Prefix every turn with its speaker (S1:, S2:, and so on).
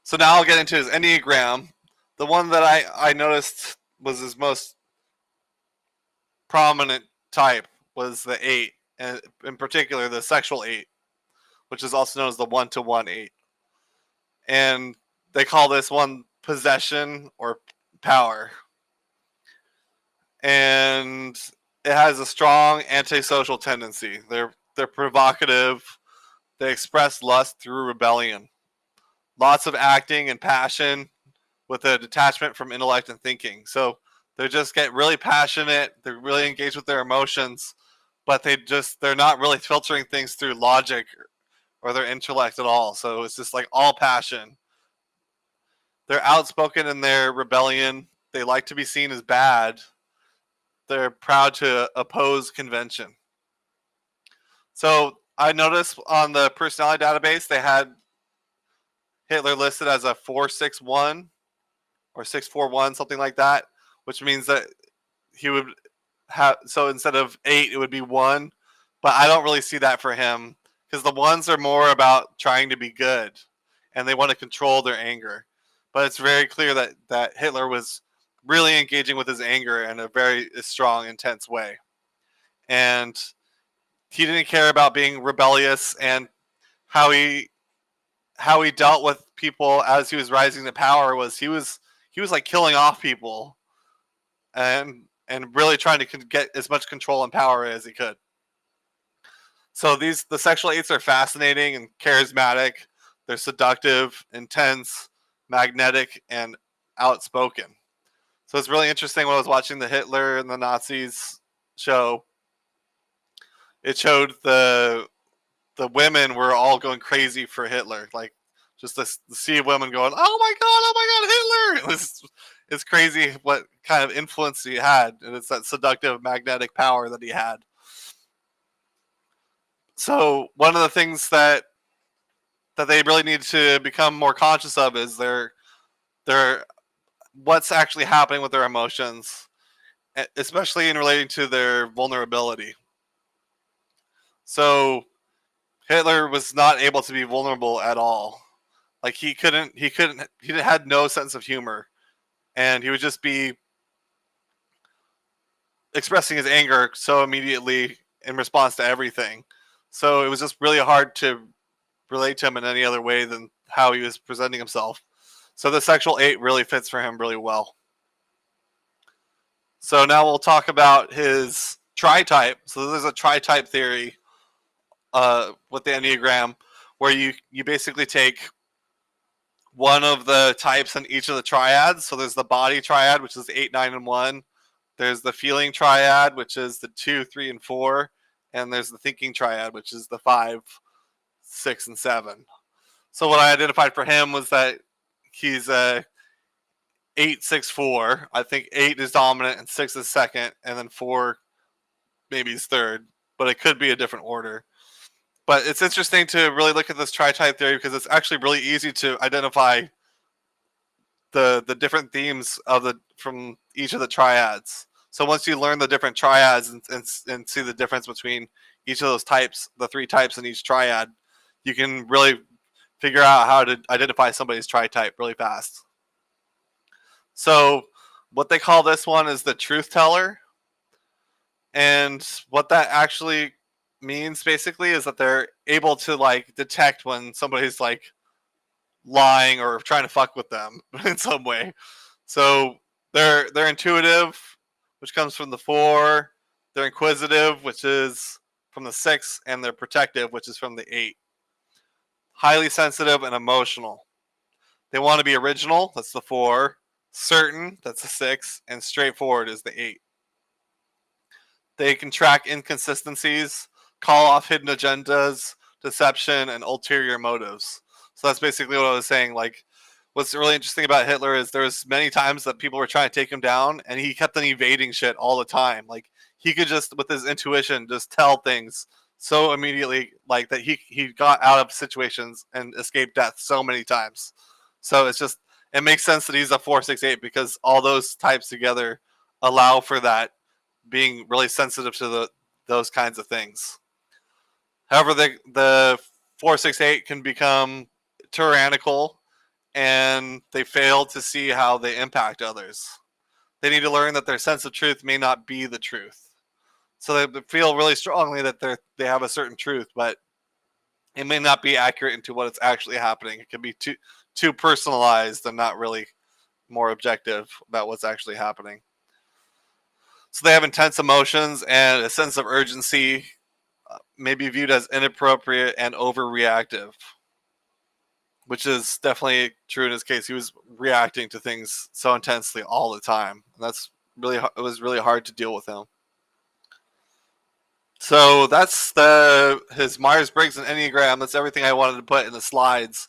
S1: So now I'll get into his Enneagram. The one that I noticed was his most prominent type was the 8, and in particular the sexual 8, which is also known as the 1-to-1 8. And they call this one possession or power. And it has a strong antisocial tendency. They're provocative. They express lust through rebellion. Lots of acting and passion with a detachment from intellect and thinking. So they just get really passionate. They're really engaged with their emotions, but they're not really filtering things through logic or their intellect at all. So it's just like all passion. They're outspoken in their rebellion. They like to be seen as bad. They're proud to oppose convention. So I noticed on the personality database they had Hitler listed as a 461 or 641, something like that, which means that he would have, so instead of 8 it would be 1, but I don't really see that for him because the ones are more about trying to be good and they want to control their anger. But it's very clear that Hitler was really engaging with his anger in a very strong, intense way. And he didn't care about being rebellious, and how he dealt with people as he was rising to power was he was like killing off people and really trying to get as much control and power as he could. So the sexual 8s are fascinating and charismatic. They're seductive, intense, magnetic, and outspoken. So it's really interesting when I was watching the Hitler and the Nazis show. It showed the women were all going crazy for Hitler. Like just to see women going, oh my god, Hitler! It's crazy what kind of influence he had, and it's that seductive magnetic power that he had. So one of the things that they really need to become more conscious of is their what's actually happening with their emotions, especially in relating to their vulnerability. So Hitler was not able to be vulnerable at all. Like he had no sense of humor, and he would just be expressing his anger so immediately in response to everything. So it was just really hard to relate to him in any other way than how he was presenting himself. So the sexual 8 really fits for him really well. So now we'll talk about his tritype. So there's a tritype theory with the Enneagram where you basically take one of the types in each of the triads. So there's the body triad, which is 8, 9, and 1. There's the feeling triad, which is the 2, 3, and 4. And there's the thinking triad, which is the 5, 6, and 7. So what I identified for him was that he's a 8, 6, 4. I think 8 is dominant and 6 is second, and then 4 maybe is third, but it could be a different order. But it's interesting to really look at this tritype theory because it's actually really easy to identify the different themes from each of the triads. So once you learn the different triads and see the difference between each of those types, the 3 types in each triad, you can really figure out how to identify somebody's tritype really fast. So what they call this one is the truth teller. And what that actually means basically is that they're able to like detect when somebody's like lying or trying to fuck with them in some way. So they're intuitive, which comes from the 4. They're inquisitive, which is from the 6, and they're protective, which is from the 8. Highly sensitive and emotional. They want to be original, that's the 4. Certain, that's the 6, and straightforward is the 8. They can track inconsistencies, call off hidden agendas, deception, and ulterior motives. So that's basically what I was saying. Like, what's really interesting about Hitler is there's many times that people were trying to take him down, and he kept on evading shit all the time. Like, he could just, with his intuition, just tell things so immediately, like that he got out of situations and escaped death so many times. So it makes sense that he's a 4-6-8 because all those types together allow for that being really sensitive to those kinds of things. However, the 4-6-8 can become tyrannical and they fail to see how they impact others. They need to learn that their sense of truth may not be the truth. So they feel really strongly that they have a certain truth, but it may not be accurate into what is actually happening. It can be too personalized and not really more objective about what's actually happening. So they have intense emotions and a sense of urgency, may be viewed as inappropriate and overreactive, which is definitely true in his case. He was reacting to things so intensely all the time, and it was really hard to deal with him. So that's his Myers-Briggs and Enneagram. That's everything I wanted to put in the slides.